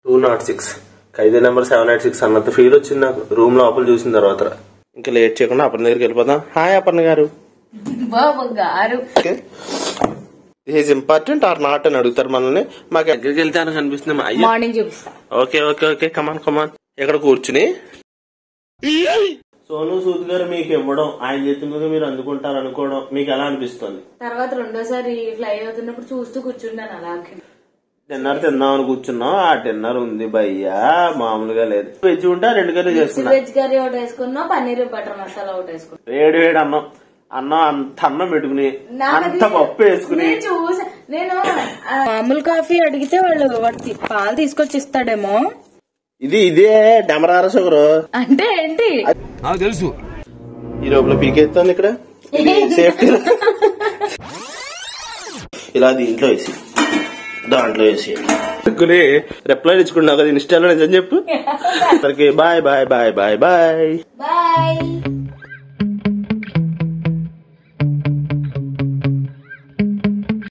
206 ఖైదీ number 786 అన్నంత feel వచ్చింది నాకు రూమ్ లోపల చూసిన తర్వాత. ఇంకా లేట్ చేయకుండా అపర్ణ దగ్గరికి వెళ్ళిపోదాం. హాయ్ అపర్ణ గారు. ఈజ్ ఇంపార్టెంట్ ఆర్ నాట్ అని అడుగుతారు మనల్ని. మాకు దగ్గరికి వెళ్తే అని కనిపిస్తుంది. ఓకే ఓకే ఓకే కమాన్ కమాన్. ఇక్కడ కూర్చుని సోను సూద్ గారు మీకు ఇవ్వడం, ఆయన చేతి మీద మీరు అందుకుంటారు అనుకోవడం మీకు ఎలా అనిపిస్తుంది? తర్వాత రెండోసారి ఫ్లై అవుతున్నప్పుడు చూస్తూ కూర్చున్నాను అలాగే. డిన్నర్ తిందామని కూర్చున్నాం. ఆ డిన్నర్ ఉంది భయ్యా, మామూలుగా లేదు. వెజ్ ఉంటే 2 కర్రీ చేసుకున్నా. వెజ్ కర్రీ ఒకటి వేసుకున్నా, పన్నీర్ బటర్ మసాలా ఒకటి వేసుకున్నా. వేడి వేడి అన్నం అంత అన్నం పెట్టుకుని అంత పప్పు వేసుకుని నేను మామూలు కాఫీ అడిగితే వాళ్ళు పాలు తీసుకొచ్చి ఇస్తాడేమో. ఇదే డెమరార షుగర్ అంటే ఏంటి తెలుసు. ఈ లోపల పీకేస్తాను ఇక్కడ సేఫ్టీ. ఇలా దీంట్లో వేసి దాంట్లో వేసి రిప్లై ఇచ్చుకున్నావు కదా ఇన్స్టాలో. నిజం చెప్పు. Bye bye bye bye bye bye.